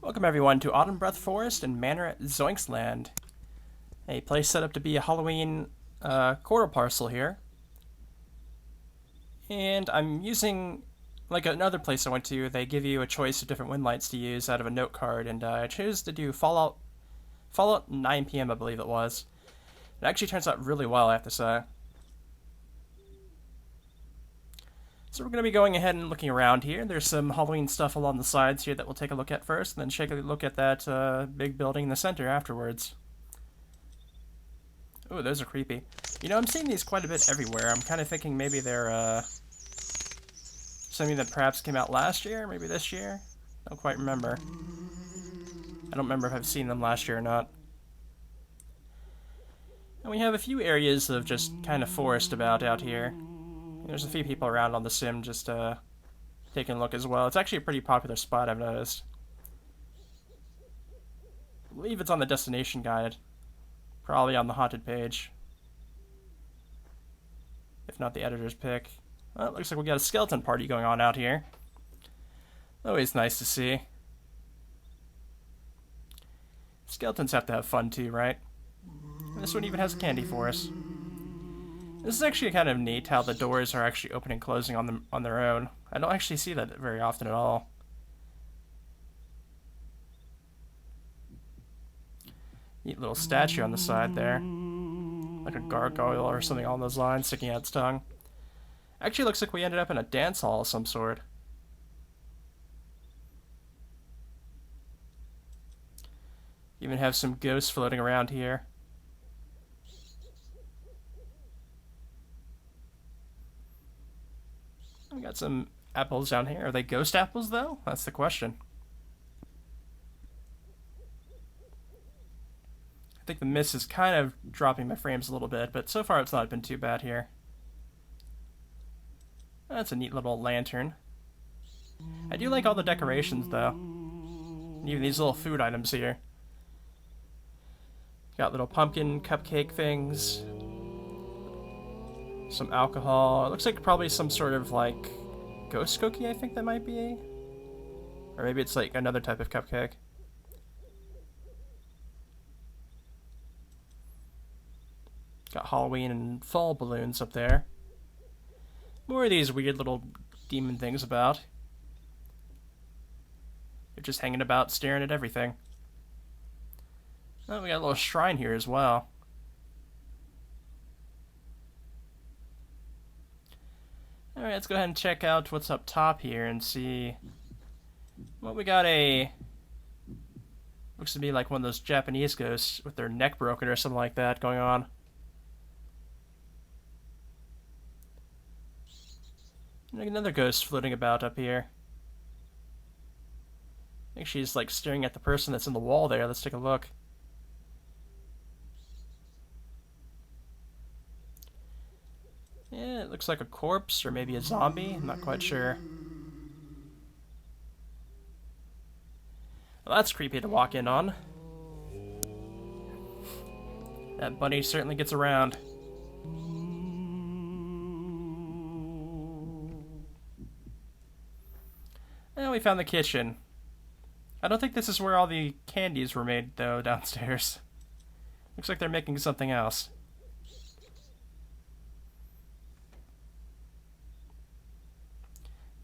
Welcome everyone to Autumn Breath Forest and Manor at Zoinksland, a place set up to be a Halloween quarter parcel here. And I'm using, like another place I went to, they give you a choice of different wind lights to use out of a note card, and I chose to do Fallout 9 p.m. I believe it was. It actually turns out really well, I have to say. So we're going to be going ahead and looking around here. There's some Halloween stuff along the sides here that we'll take a look at first, and then take a look at that big building in the center afterwards. Oh, those are creepy. You know, I'm seeing these quite a bit everywhere. I'm kind of thinking maybe they're something that perhaps came out last year, maybe this year. I don't quite remember. I don't remember if I've seen them last year or not. And we have a few areas of just kind of forest about out here. There's a few people around on the sim just taking a look as well. It's actually a pretty popular spot, I've noticed. I believe it's on the destination guide. Probably on the haunted page. If not the editor's pick. Well, it looks like we got a skeleton party going on out here. Always nice to see. Skeletons have to have fun too, right? This one even has a candy for us. This is actually kind of neat how the doors are actually opening and closing on their own. I don't actually see that very often at all. Neat little statue on the side there. Like a gargoyle or something along those lines sticking out its tongue. Actually looks like we ended up in a dance hall of some sort. Even have some ghosts floating around here. We got some apples down here. Are they ghost apples, though? That's the question. I think the mist is kind of dropping my frames a little bit, but so far it's not been too bad here. That's a neat little lantern. I do like all the decorations, though. And even these little food items here. Got little pumpkin cupcake things. Some alcohol. It looks like probably some sort of like ghost cookie, I think that might be. Or maybe it's like another type of cupcake. Got Halloween and fall balloons up there. More of these weird little demon things about. They're just hanging about staring at everything. Oh, we got a little shrine here as well. Alright, let's go ahead and check out what's up top here and see. Well, we got looks to be like one of those Japanese ghosts with their neck broken or something like that going on. And another ghost floating about up here. I think she's like staring at the person that's in the wall there. Let's take a look. Yeah, it looks like a corpse or maybe a zombie. I'm not quite sure. Well, that's creepy to walk in on. That bunny certainly gets around. And we found the kitchen. I don't think this is where all the candies were made, though, downstairs. Looks like they're making something else.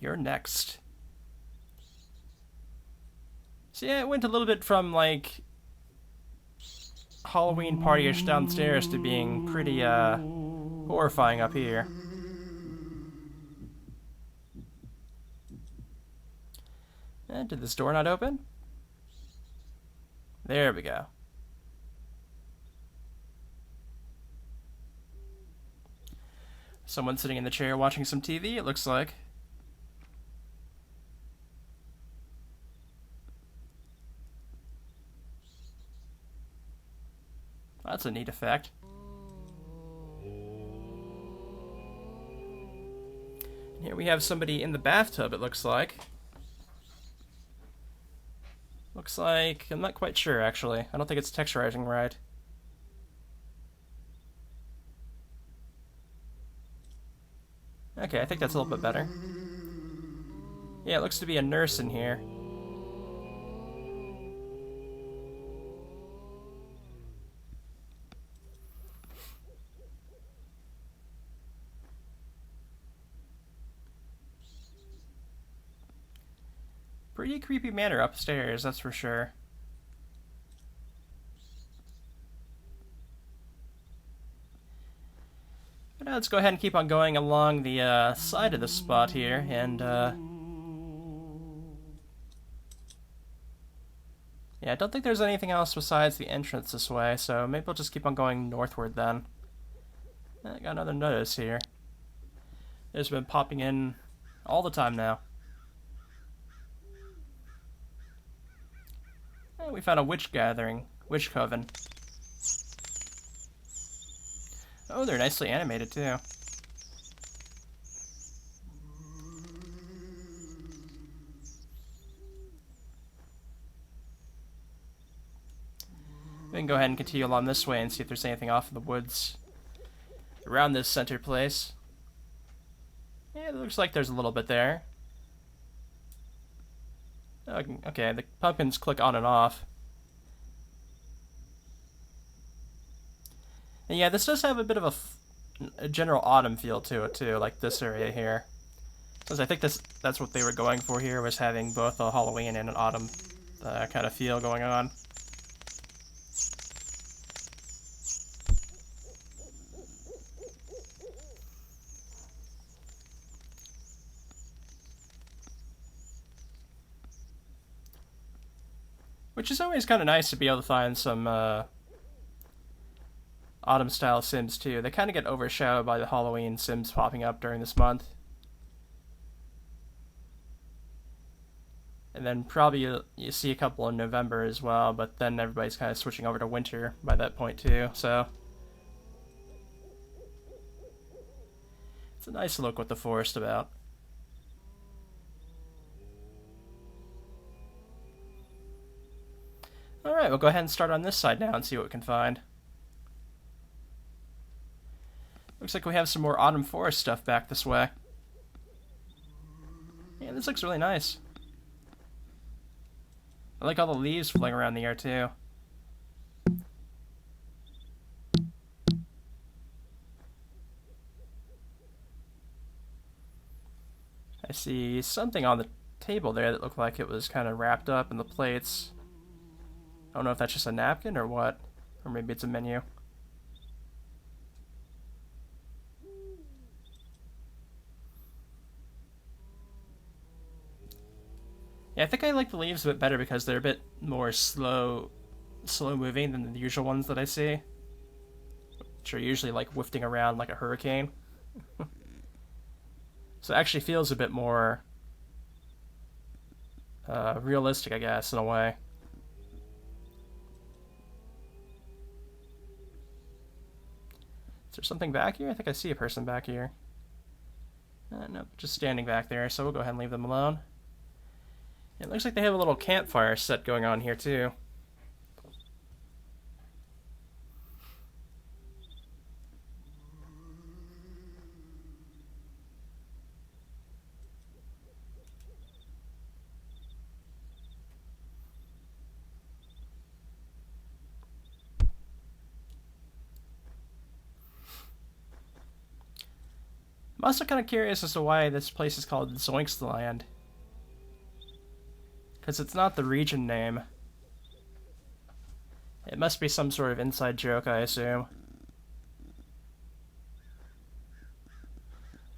You're next. So yeah, it went a little bit from like Halloween party-ish downstairs to being pretty horrifying up here. And did this door not open? There we go. Someone sitting in the chair watching some TV, it looks like. That's a neat effect. And here we have somebody in the bathtub, it looks like. Looks like... I'm not quite sure, actually. I don't think it's texturizing right. Okay, I think that's a little bit better. Yeah, it looks to be a nurse in here. Pretty creepy manor upstairs, that's for sure. But let's go ahead and keep on going along the side of the spot here, and yeah, I don't think there's anything else besides the entrance this way, so maybe we'll just keep on going northward then. I got another notice here. It's been popping in all the time now. And we found a witch gathering, witch coven. Oh, they're nicely animated too. We can go ahead and continue along this way and see if there's anything off in the woods around this center place. Yeah, it looks like there's a little bit there. Okay, the pumpkins click on and off. And yeah, this does have a bit of a general autumn feel to it too, like this area here. Because I think that's what they were going for here, was having both a Halloween and an autumn kind of feel going on. Which is always kind of nice to be able to find some autumn-style Sims, too. They kind of get overshadowed by the Halloween Sims popping up during this month. And then probably you see a couple in November as well, but then everybody's kind of switching over to winter by that point, too, so... It's a nice look with the forest about. Alright, we'll go ahead and start on this side now and see what we can find. Looks like we have some more autumn forest stuff back this way. Yeah, this looks really nice. I like all the leaves flying around the air, too. I see something on the table there that looked like it was kind of wrapped up in the plates. I don't know if that's just a napkin or what. Or maybe it's a menu. Yeah, I think I like the leaves a bit better because they're a bit more slow moving than the usual ones that I see. Which are usually like wafting around like a hurricane. So it actually feels a bit more realistic, I guess, in a way. Is there something back here? I think I see a person back here. Nope, just standing back there, so we'll go ahead and leave them alone. It looks like they have a little campfire set going on here, too. I'm also kind of curious as to why this place is called Zoinksland. Because it's not the region name. It must be some sort of inside joke, I assume.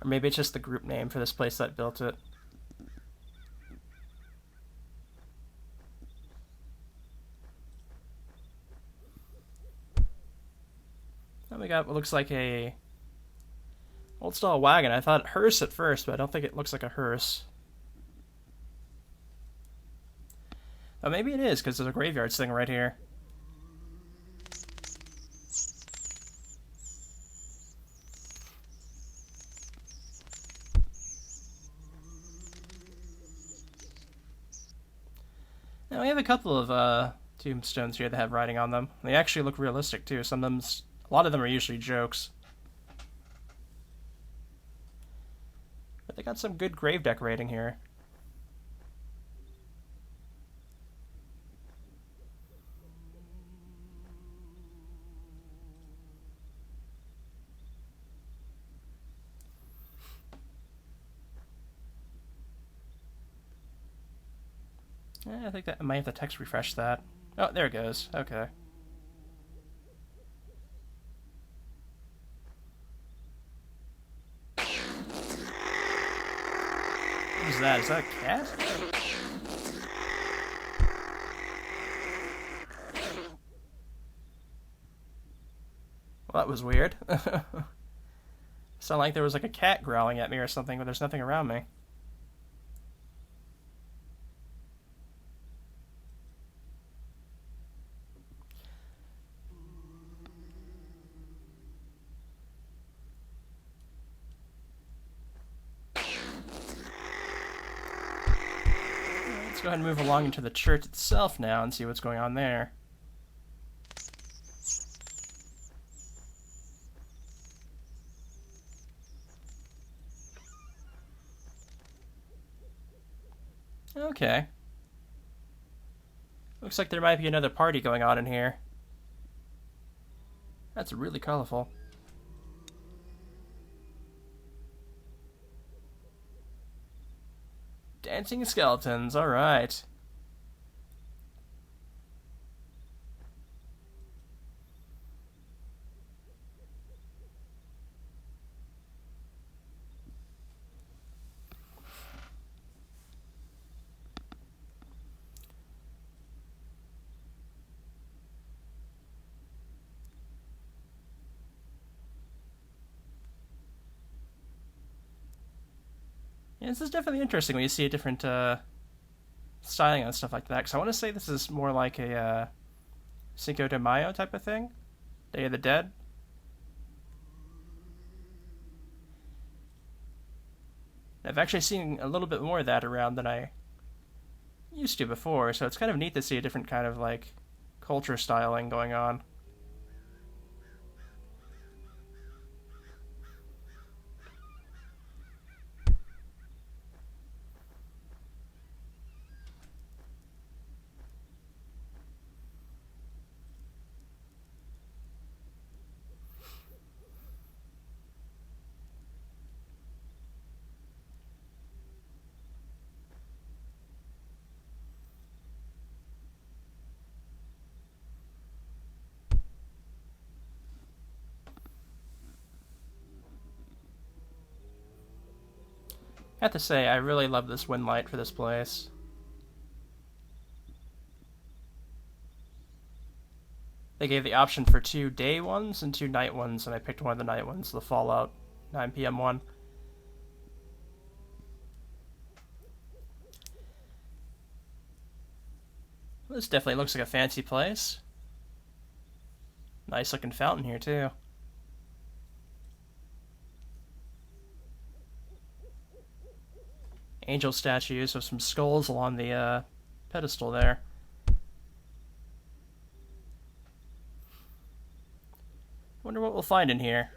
Or maybe it's just the group name for this place that built it. Then we got what looks like a old-style wagon. I thought hearse at first, but I don't think it looks like a hearse. Oh, maybe it is, because there's a graveyard sitting right here. Now, we have a couple of tombstones here that have writing on them. They actually look realistic, too. A lot of them are usually jokes. But they got some good grave decorating here. I think that I might have to text refresh that. Oh, there it goes. Okay. What is that? Is that a cat? Well, that was weird. Sounded like there was like a cat growling at me or something, but there's nothing around me. Let's go ahead and move along into the church itself now and see what's going on there. Okay. Looks like there might be another party going on in here. That's really colorful. Dancing skeletons, alright. Yeah, this is definitely interesting when you see a different styling and stuff like that. Because I want to say this is more like a Cinco de Mayo type of thing. Day of the Dead. I've actually seen a little bit more of that around than I used to before, so it's kind of neat to see a different kind of like culture styling going on. I have to say, I really love this wind light for this place. They gave the option for 2 day ones and 2 night ones, and I picked one of the night ones, the Fallout 9 p.m. one. This definitely looks like a fancy place. Nice looking fountain here, too. Angel statues with some skulls along the pedestal there. Wonder what we'll find in here.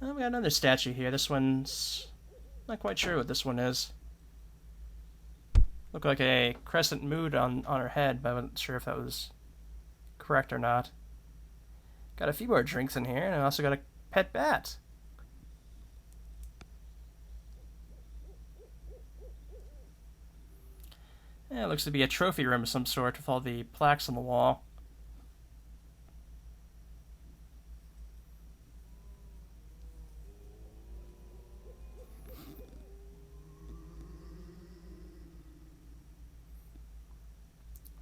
Oh, we got another statue here. This one's not quite sure what this one is. Looked like a crescent moon on her head, but I wasn't sure if that was correct or not. Got a few more drinks in here, and I also got a pet bat. Yeah, it looks to be a trophy room of some sort with all the plaques on the wall.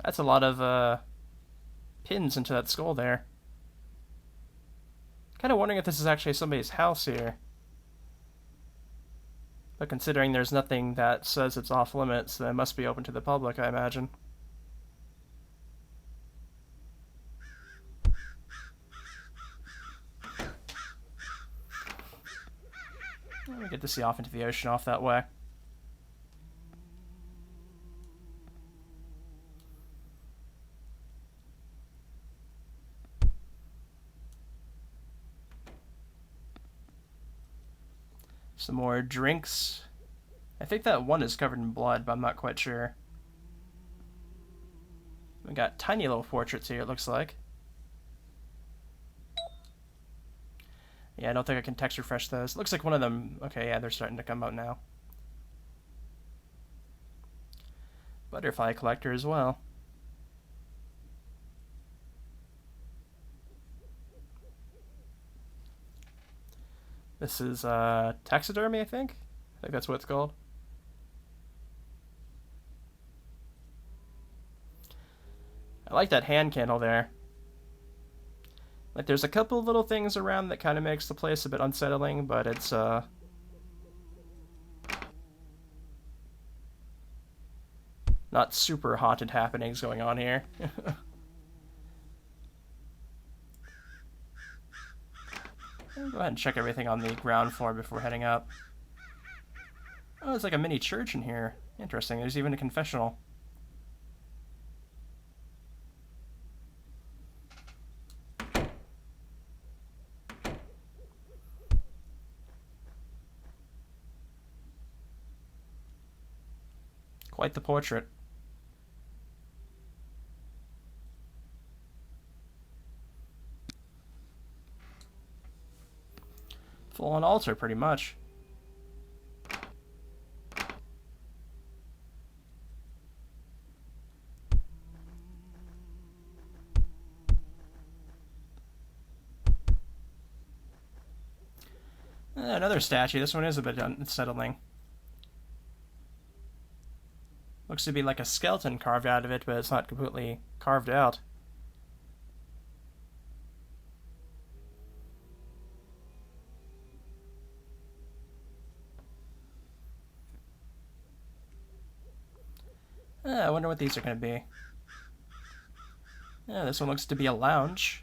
That's a lot of pins into that skull there. Kind of wondering if this is actually somebody's house here. But considering there's nothing that says it's off limits, then it must be open to the public, I imagine. We get to see off into the ocean off that way. Some more drinks I think that one is covered in blood, but I'm not quite sure. We got tiny little portraits here, it looks like. Yeah, I don't think I can text refresh those. Looks like one of them... Okay, yeah, they're starting to come out now. Butterfly collector as well. This is taxidermy, I think that's what it's called. I like that hand candle there. Like, there's a couple little things around that kind of makes the place a bit unsettling, but it's not super haunted happenings going on here. Go ahead and check everything on the ground floor before heading up. Oh, it's like a mini church in here. Interesting. There's even a confessional. Quite the portrait. Full-on altar, pretty much. Another statue. This one is a bit unsettling. Looks to be like a skeleton carved out of it, but it's not completely carved out. I wonder what these are going to be. Yeah, this one looks to be a lounge.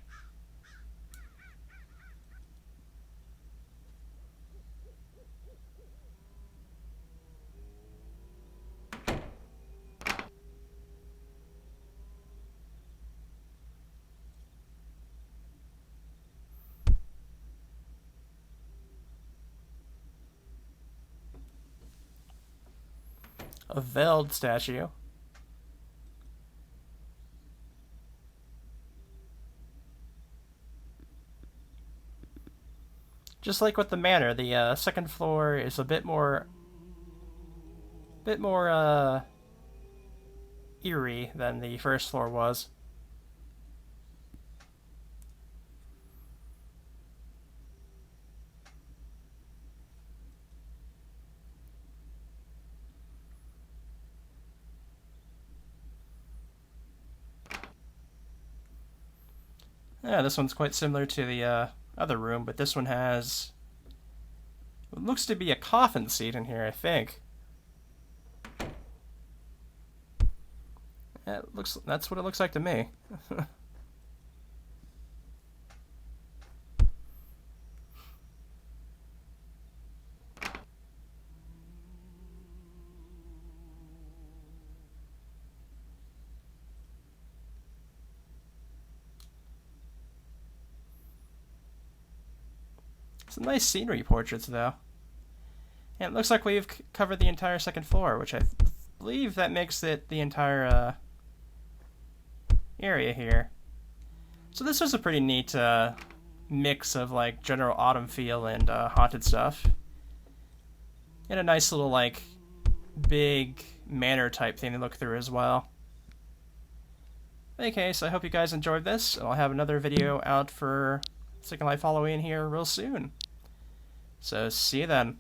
A veiled statue. Just like with the manor, the second floor is a bit more eerie than the first floor was. Yeah, this one's quite similar to the other room, but this one has what looks to be a coffin seat in here, I think. Yeah, that's what it looks like to me. Some nice scenery portraits, though. And it looks like we've covered the entire second floor, which I believe that makes it the entire area here. So this was a pretty neat mix of like general autumn feel and haunted stuff. And a nice little like big manor type thing to look through as well. In any case, I hope you guys enjoyed this, and I'll have another video out for Second Life Halloween here real soon. So see you then.